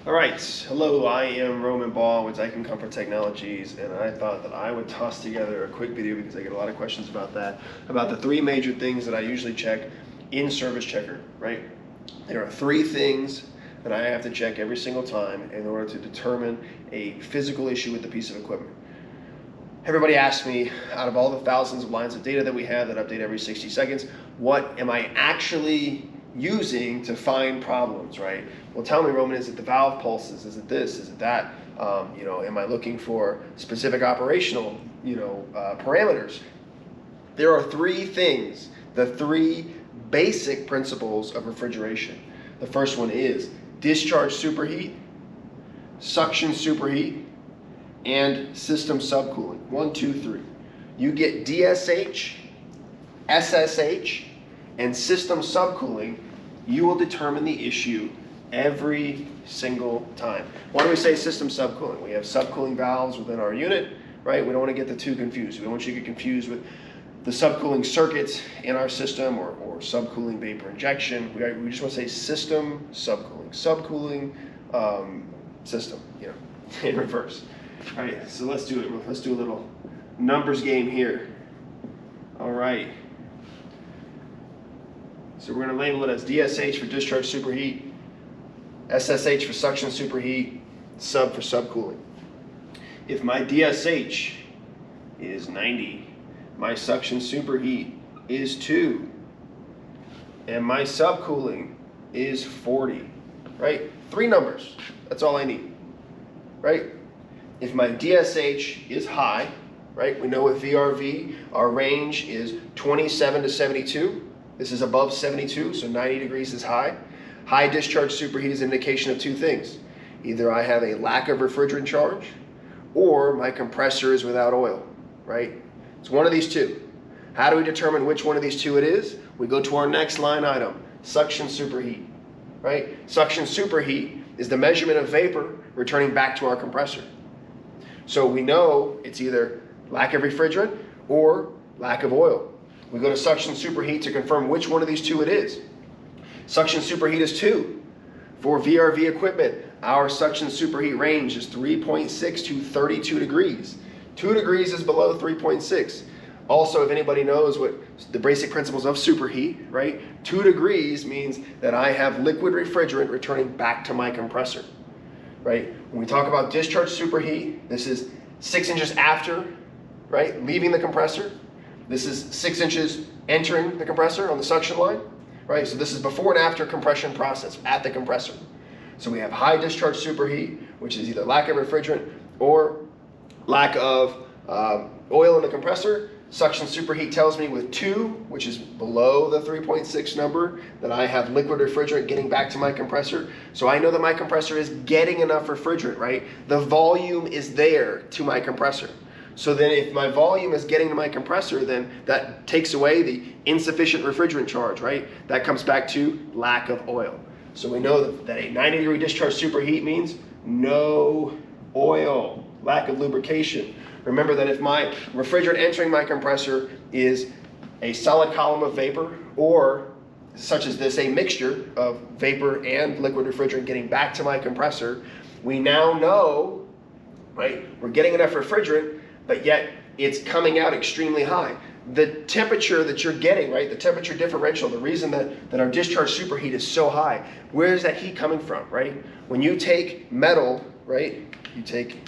All right, hello, I am Roman Ball with Daikin Comfort Technologies, and I thought that I would toss together a quick video because I get a lot of questions about that, about the three major things that I usually check in Service Checker, right? There are three things that I have to check every single time in order to determine a physical issue with the piece of equipment. Everybody asks me, out of all the thousands of lines of data that we have that update every 60 seconds, what am I actually using to find problems, right? Well, tell me, Roman, is it the valve pulses? Is it this? Is it that? Am I looking for specific operational, parameters? There are three things, the three basic principles of refrigeration. The first one is discharge superheat, suction superheat, and system subcooling. 1, 2, 3. You get DSH, SSH, and system subcooling, you will determine the issue every single time. Why do we say system subcooling? We have subcooling valves within our unit, right? We don't want to get the two confused. We don't want you to get confused with the subcooling circuits in our system or subcooling vapor injection. We just want to say system subcooling. Subcooling system, in reverse. All right, so let's do it. Let's do a little numbers game here. All right. So we're going to label it as DSH for discharge superheat, SSH for suction superheat, sub for subcooling. If my DSH is 90, my suction superheat is 2, and my subcooling is 40, right? 3 numbers, that's all I need, right? If my DSH is high, right? We know with VRV, our range is 27 to 72. This is above 72, so 90 degrees is high. High discharge superheat is an indication of two things. Either I have a lack of refrigerant charge, or my compressor is without oil, right? It's one of these two. How do we determine which one of these two it is? We go to our next line item, suction superheat, right? Suction superheat is the measurement of vapor returning back to our compressor. So we know it's either lack of refrigerant or lack of oil. We go to suction superheat to confirm which one of these two it is. Suction superheat is 2. For VRV equipment, our suction superheat range is 3.6 to 32 degrees. 2 degrees is below 3.6. Also, if anybody knows what the basic principles of superheat, right? 2 degrees means that I have liquid refrigerant returning back to my compressor, right? When we talk about discharge superheat, this is 6 inches after, right, leaving the compressor. This is 6 inches entering the compressor on the suction line, right? So this is before and after compression process at the compressor. So we have high discharge superheat, which is either lack of refrigerant or lack of oil in the compressor. Suction superheat tells me with 2, which is below the 3.6 number, that I have liquid refrigerant getting back to my compressor. So I know that my compressor is getting enough refrigerant, right? The volume is there to my compressor. So then if my volume is getting to my compressor, then that takes away the insufficient refrigerant charge, right? That comes back to lack of oil. So we know that a 90-degree discharge superheat means no oil, lack of lubrication. Remember that if my refrigerant entering my compressor is a solid column of vapor, or such as this, a mixture of vapor and liquid refrigerant getting back to my compressor, we now know, right, we're getting enough refrigerant, but yet it's coming out extremely high. The temperature that you're getting, right, the temperature differential, the reason that our discharge superheat is so high, where is that heat coming from, right? When you take metal, right, you take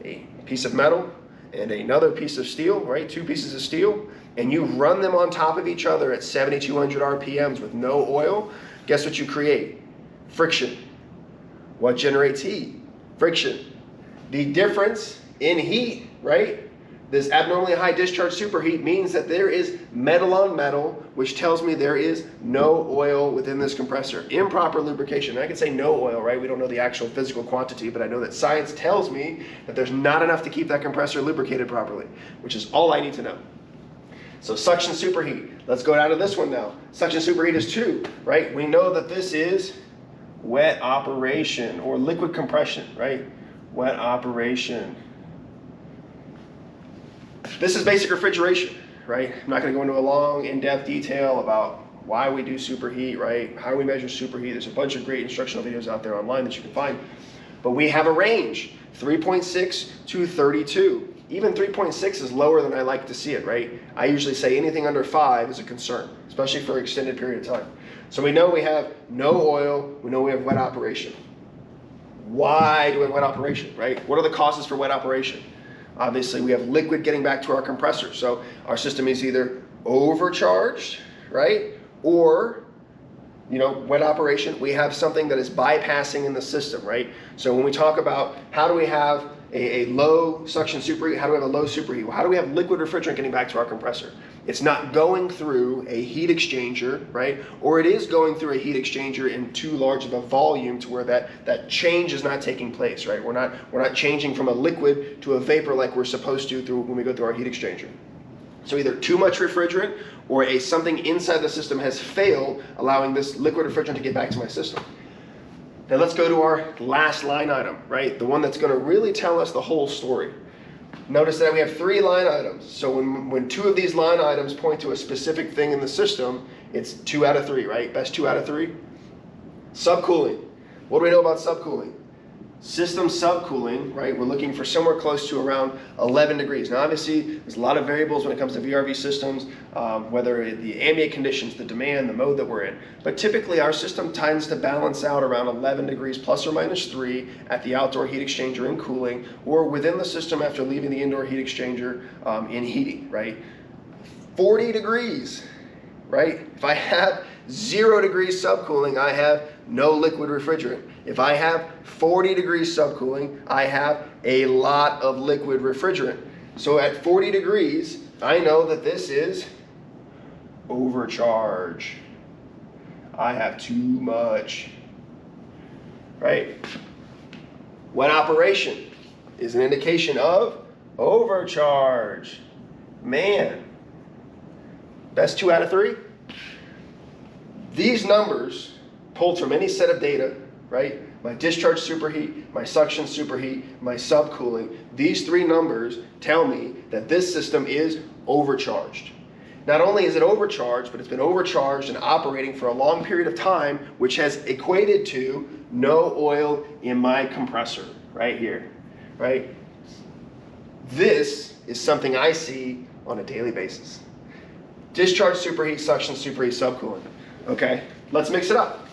a piece of metal and another piece of steel, right, 2 pieces of steel, and you run them on top of each other at 7,200 RPMs with no oil, guess what you create? Friction. What generates heat? Friction. The difference in heat, right? This abnormally high discharge superheat means that there is metal on metal, which tells me there is no oil within this compressor. Improper lubrication. I can say no oil, right? We don't know the actual physical quantity, but I know that science tells me that there's not enough to keep that compressor lubricated properly, which is all I need to know. So suction superheat. Let's go down to this one now. Suction superheat is 2, right? We know that this is wet operation or liquid compression, right? Wet operation. This is basic refrigeration, right? I'm not going to go into a long, in-depth detail about why we do superheat, right? How do we measure superheat? There's a bunch of great instructional videos out there online that you can find. But we have a range, 3.6 to 32. Even 3.6 is lower than I like to see it, right? I usually say anything under 5 is a concern, especially for an extended period of time. So we know we have no oil, we know we have wet operation. Why do we have wet operation, right? What are the causes for wet operation? Obviously, we have liquid getting back to our compressor. So our system is either overcharged, right? Or, wet operation, we have something that is bypassing in the system, right? So when we talk about how do we have a low suction superheat, how do we have a low superheat? Well, how do we have liquid refrigerant getting back to our compressor? It's not going through a heat exchanger, right? Or it is going through a heat exchanger in too large of a volume to where that change is not taking place, right? We're not changing from a liquid to a vapor like we're supposed to when we go through our heat exchanger. So either too much refrigerant or something inside the system has failed, allowing this liquid refrigerant to get back to my system. Now let's go to our last line item, right? The one that's going to really tell us the whole story. Notice that we have 3 line items. So when 2 of these line items point to a specific thing in the system, it's 2 out of 3, right? Best 2 out of 3. Subcooling. What do we know about subcooling? System subcooling, right? We're looking for somewhere close to around 11 degrees. Now obviously there's a lot of variables when it comes to VRV systems, whether the ambient conditions, the demand, the mode that we're in. But typically our system tends to balance out around 11 degrees plus or minus 3 at the outdoor heat exchanger in cooling, or within the system after leaving the indoor heat exchanger in heating, right? 40 degrees, right? If I have 0 degrees subcooling, I have no liquid refrigerant. If I have 40 degrees subcooling, I have a lot of liquid refrigerant. So at 40 degrees, I know that this is overcharge. I have too much, right? Wet operation is an indication of overcharge. Man, best 2 out of 3. These numbers pulled from any set of data, right? My discharge superheat, my suction superheat, my subcooling. These 3 numbers tell me that this system is overcharged. Not only is it overcharged, but it's been overcharged and operating for a long period of time, which has equated to no oil in my compressor, right here, right? This is something I see on a daily basis. Discharge superheat, suction superheat, subcooling. Okay, let's mix it up.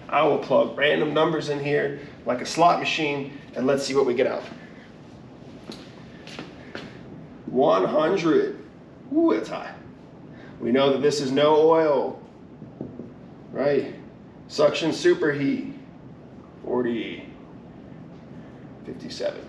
I will plug random numbers in here like a slot machine, and let's see what we get out. 100. Ooh, that's high. We know that this is no oil, right? Suction superheat, 40, 57.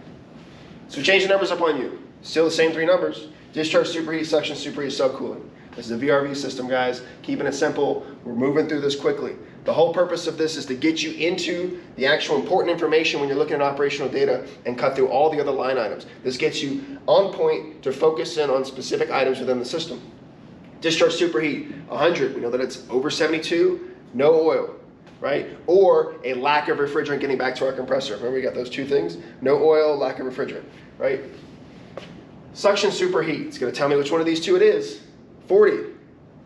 So change the numbers up on you. Still the same 3 numbers. Discharge superheat, suction superheat, subcooling. This is a VRV system, guys. Keeping it simple. We're moving through this quickly. The whole purpose of this is to get you into the actual important information when you're looking at operational data and cut through all the other line items. This gets you on point to focus in on specific items within the system. Discharge superheat, 100. We know that it's over 72, no oil, right? Or a lack of refrigerant getting back to our compressor. Remember, we got those 2 things? No oil, lack of refrigerant, right? Suction superheat, it's going to tell me which one of these 2 it is. 40.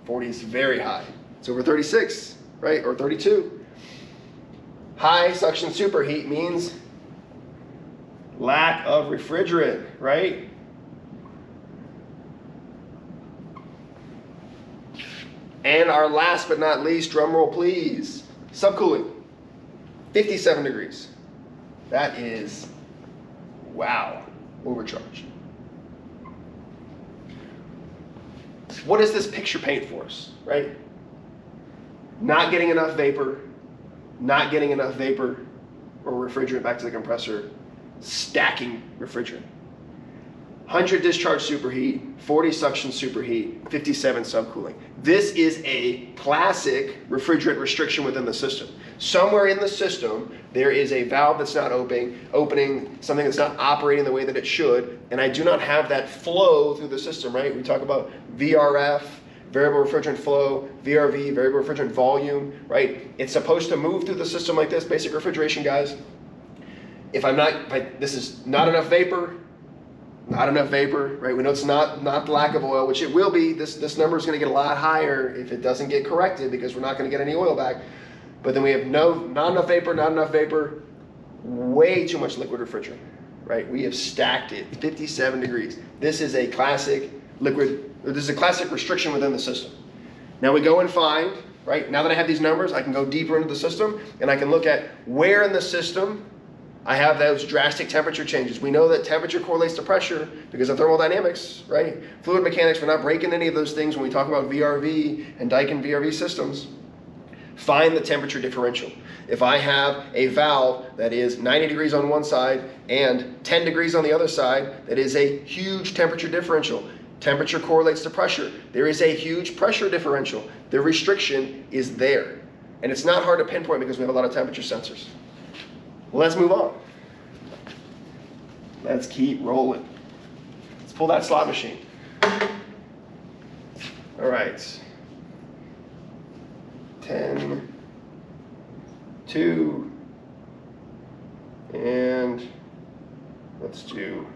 40 is very high. It's over 36, right? Or 32. High suction superheat means lack of refrigerant, right? And our last but not least, drum roll please, subcooling, 57 degrees. That is, wow, overcharged. What does this picture paint for us, right? Not getting enough vapor or refrigerant back to the compressor, stacking refrigerant. 100 discharge superheat, 40 suction superheat, 57 subcooling. This is a classic refrigerant restriction within the system. Somewhere in the system, there is a valve that's not opening, something that's not operating the way that it should, and I do not have that flow through the system, right? We talk about VRF, variable refrigerant flow, VRV, variable refrigerant volume, right? It's supposed to move through the system like this, basic refrigeration, guys. If this is not enough vapor, not enough vapor, right? We know it's not the lack of oil, which it will be. This number is going to get a lot higher if it doesn't get corrected because we're not going to get any oil back. But then we have not enough vapor, way too much liquid refrigerant, right? We have stacked it, 57 degrees. This is a classic this is a classic restriction within the system. Now we go and find, right? Now that I have these numbers, I can go deeper into the system and I can look at where in the system I have those drastic temperature changes. We know that temperature correlates to pressure because of thermodynamics, right? Fluid mechanics, we're not breaking any of those things when we talk about VRV and Daikin VRV systems. Find the temperature differential. If I have a valve that is 90 degrees on one side and 10 degrees on the other side, that is a huge temperature differential. Temperature correlates to pressure. There is a huge pressure differential. The restriction is there. And it's not hard to pinpoint because we have a lot of temperature sensors. Well, let's move on. Let's keep rolling. Let's pull that slot machine. All right. 10, 2, and let's do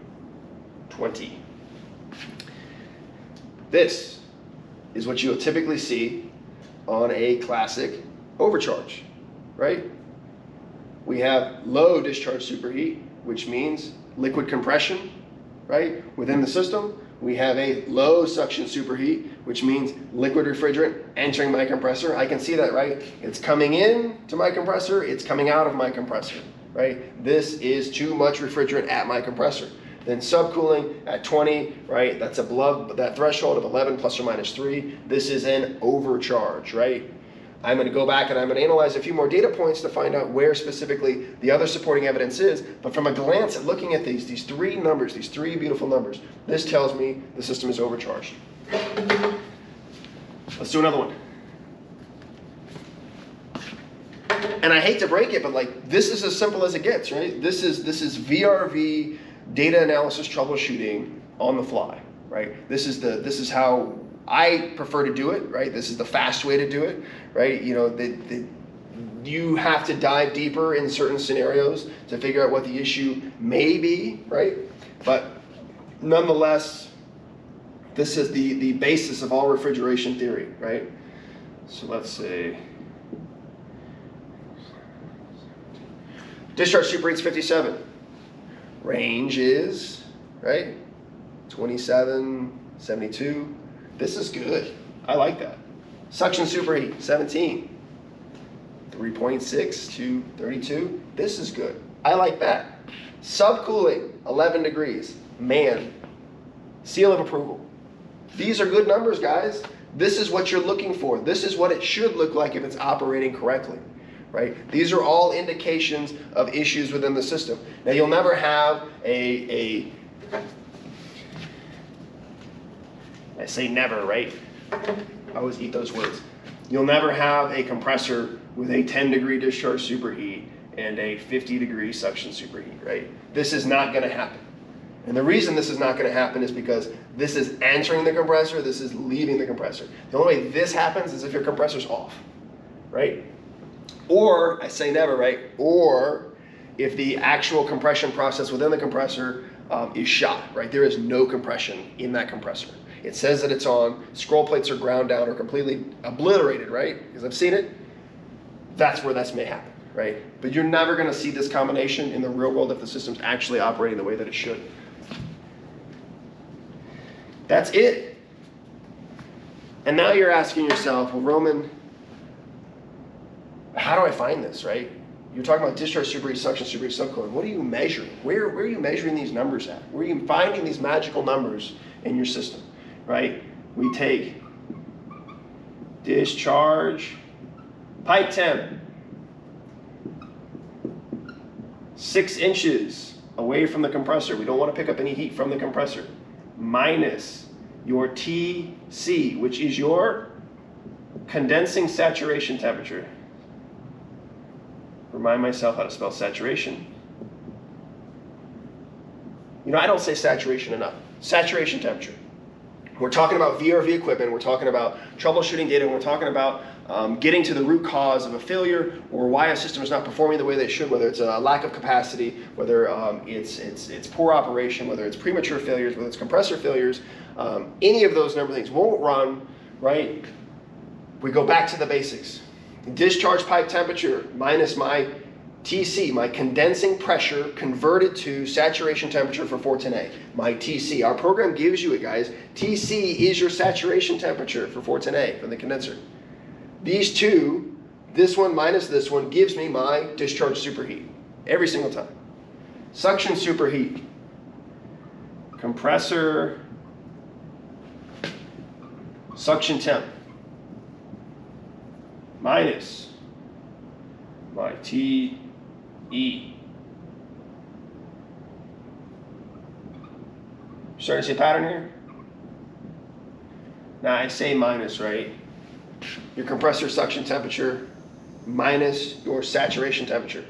20. This is what you'll typically see on a classic overcharge, right? We have low discharge superheat, which means liquid compression, right? Within the system, we have a low suction superheat, which means liquid refrigerant entering my compressor. I can see that, right? It's coming in to my compressor, it's coming out of my compressor, right? This is too much refrigerant at my compressor. Then subcooling at 20, right? That's above that threshold of 11 plus or minus 3. This is an overcharge, right? I'm going to go back and I'm going to analyze a few more data points to find out where specifically the other supporting evidence is. But from a glance at looking at these three numbers, these three beautiful numbers, this tells me the system is overcharged. Let's do another one. And I hate to break it, but like this is as simple as it gets, right? This is VRV data analysis troubleshooting on the fly, right? This is how I prefer to do it, right? This is the fast way to do it, right? You know, you have to dive deeper in certain scenarios to figure out what the issue may be, right? But nonetheless, this is the basis of all refrigeration theory, right? So let's say discharge superheat's 57. Range is, right, 27, 72. This is good. I like that. Suction superheat, 17. 3.6 to 32. This is good. I like that. Subcooling, 11 degrees. Man, seal of approval. These are good numbers, guys. This is what you're looking for. This is what it should look like if it's operating correctly, right? These are all indications of issues within the system. Now, you'll never have I say never, right? I always eat those words. You'll never have a compressor with a 10-degree discharge superheat and a 50-degree suction superheat, right? This is not going to happen. And the reason this is not going to happen is because this is entering the compressor, this is leaving the compressor. The only way this happens is if your compressor's off, right? Or, I say never, right? Or if the actual compression process within the compressor is shot, right? There is no compression in that compressor. It says that it's on, scroll plates are ground down or completely obliterated, right? Because I've seen it. That's where this may happen, right? But you're never going to see this combination in the real world if the system's actually operating the way that it should. That's it. And now you're asking yourself, well, Roman, how do I find this, right? You're talking about discharge superheat, suction superheat, subcooling. What are you measuring? Where are you measuring these numbers at? Where are you finding these magical numbers in your system, right? We take discharge, pipe temp, 6 inches away from the compressor. We don't want to pick up any heat from the compressor. Minus your TC, which is your condensing saturation temperature. Remind myself how to spell saturation. You know, I don't say saturation enough. Saturation temperature. We're talking about VRV equipment, we're talking about troubleshooting data, we're talking about getting to the root cause of a failure or why a system is not performing the way they should, whether it's a lack of capacity, whether it's poor operation, whether it's premature failures, whether it's compressor failures, any of those number of things won't run, right? We go back to the basics. Discharge pipe temperature minus my TC, my condensing pressure converted to saturation temperature for 410A. My TC, our program gives you it, guys. TC is your saturation temperature for 410A from the condenser. These two, this one minus this one, gives me my discharge superheat every single time. Suction superheat, compressor, suction temp, minus my TE. Starting to see a pattern here? Now I say minus, right? Your compressor suction temperature minus your saturation temperature.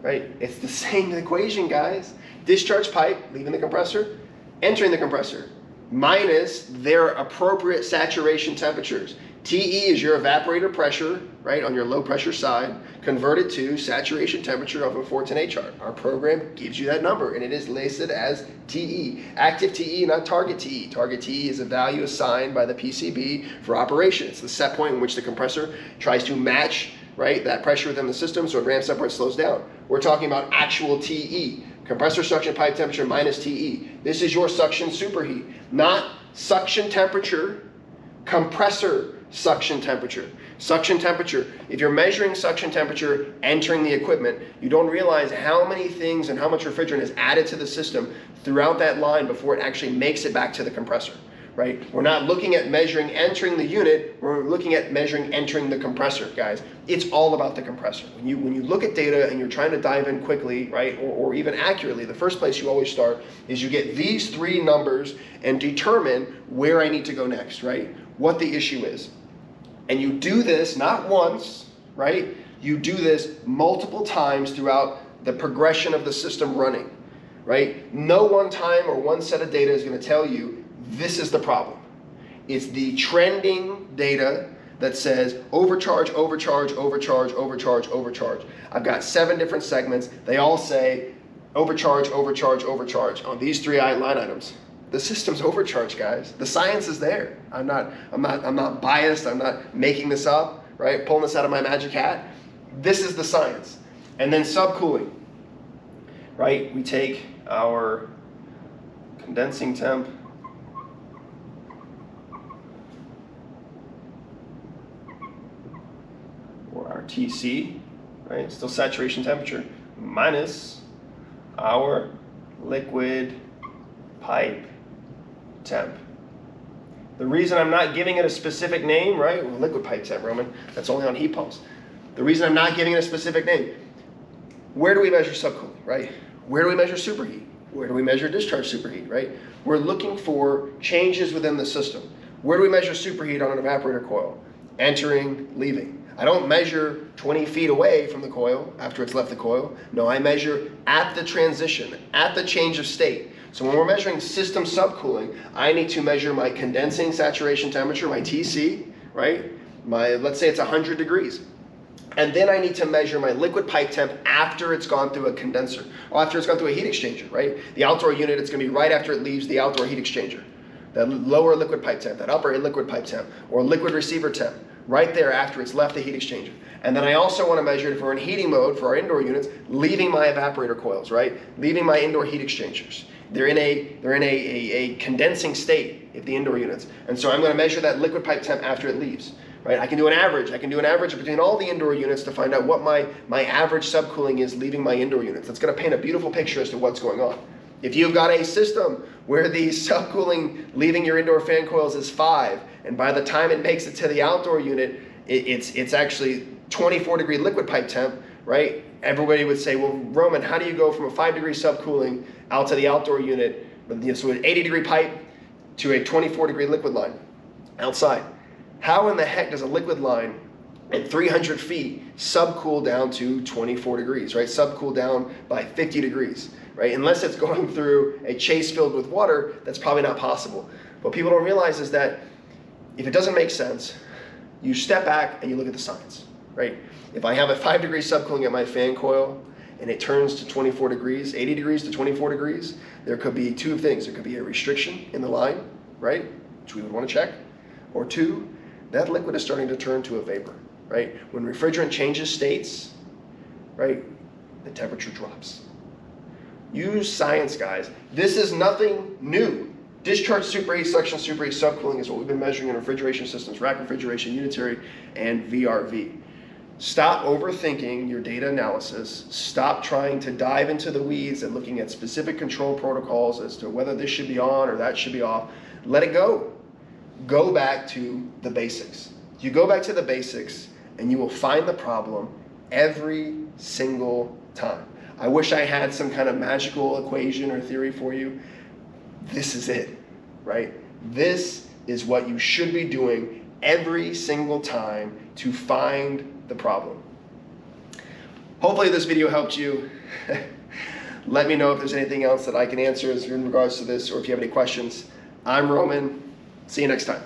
Right? It's the same equation, guys. Discharge pipe, leaving the compressor, entering the compressor, minus their appropriate saturation temperatures. TE is your evaporator pressure, right, on your low pressure side, converted to saturation temperature of a 410A chart. Our program gives you that number, and it is listed as TE. Active TE, not target TE. Target TE is a value assigned by the PCB for operation. It's the set point in which the compressor tries to match, right, that pressure within the system so it ramps up or it slows down. We're talking about actual TE. Compressor suction pipe temperature minus TE. This is your suction superheat, not suction temperature, compressor suction temperature. Suction temperature, if you're measuring suction temperature entering the equipment, you don't realize how many things and how much refrigerant is added to the system throughout that line before it actually makes it back to the compressor, right? We're not looking at measuring entering the unit, we're looking at measuring entering the compressor, guys. It's all about the compressor. When you look at data and you're trying to dive in quickly, right, or even accurately, the first place you always start is you get these three numbers and determine where I need to go next, right? What the issue is. And you do this not once, right? You do this multiple times throughout the progression of the system running, right? No one time or one set of data is going to tell you this is the problem. It's the trending data that says overcharge, overcharge, overcharge, overcharge, overcharge. I've got 7 different segments. They all say overcharge, overcharge, overcharge on these 3 line items. The system's overcharged, guys. The science is there. I'm not biased. I'm not making this up, right? Pulling this out of my magic hat. This is the science. And then subcooling, right? We take our condensing temp, or our TC, right? Still saturation temperature, minus our liquid pipe temp. The reason I'm not giving it a specific name, right? Well, liquid pipe temp, Roman, that's only on heat pumps. The reason I'm not giving it a specific name, where do we measure subcooling, right? Where do we measure superheat? Where do we measure discharge superheat, right? We're looking for changes within the system. Where do we measure superheat on an evaporator coil? Entering, leaving. I don't measure 20 feet away from the coil after it's left the coil. No, I measure at the transition, at the change of state. So when we're measuring system subcooling, I need to measure my condensing saturation temperature, my TC, right? Let's say it's 100 degrees. And then I need to measure my liquid pipe temp after it's gone through a condenser, or after it's gone through a heat exchanger, right? The outdoor unit, it's gonna be right after it leaves the outdoor heat exchanger. That lower liquid pipe temp, that upper liquid pipe temp, or liquid receiver temp, right there after it's left the heat exchanger. And then I also want to measure it if we're in heating mode for our indoor units, leaving my evaporator coils, right? Leaving my indoor heat exchangers. They're in a condensing state at the indoor units. And so I'm going to measure that liquid pipe temp after it leaves, right? I can do an average. I can do an average between all the indoor units to find out what my average subcooling is leaving my indoor units. That's going to paint a beautiful picture as to what's going on. If you've got a system where the subcooling leaving your indoor fan coils is 5, and by the time it makes it to the outdoor unit, it's actually 24 degree liquid pipe temp, right? Everybody would say, well, Roman, how do you go from a 5 degree subcooling out to the outdoor unit, so an 80 degree pipe to a 24 degree liquid line outside? How in the heck does a liquid line at 300 feet subcool down to 24 degrees, right? Subcool down by 50 degrees, right? Unless it's going through a chase filled with water, that's probably not possible. What people don't realize is that if it doesn't make sense, You step back and you look at the science, right? If I have a 5-degree subcooling at my fan coil and it turns to 24 degrees, 80 degrees to 24 degrees, there could be two things. There could be a restriction in the line, right? Which we would want to check. Or two, that liquid is starting to turn to a vapor, right? When refrigerant changes states, right, the temperature drops. Use science, guys. This is nothing new. Discharge superheat, suction superheat, subcooling is what we've been measuring in refrigeration systems, rack refrigeration, unitary, and VRV. Stop overthinking your data analysis. Stop trying to dive into the weeds and looking at specific control protocols as to whether this should be on or that should be off. Let it go. Go back to the basics. You go back to the basics and you will find the problem every single time. I wish I had some kind of magical equation or theory for you. This is it, right? This is what you should be doing every single time to find the problem. Hopefully this video helped you. Let me know if there's anything else that I can answer in regards to this, or if you have any questions. I'm Roman. See you next time.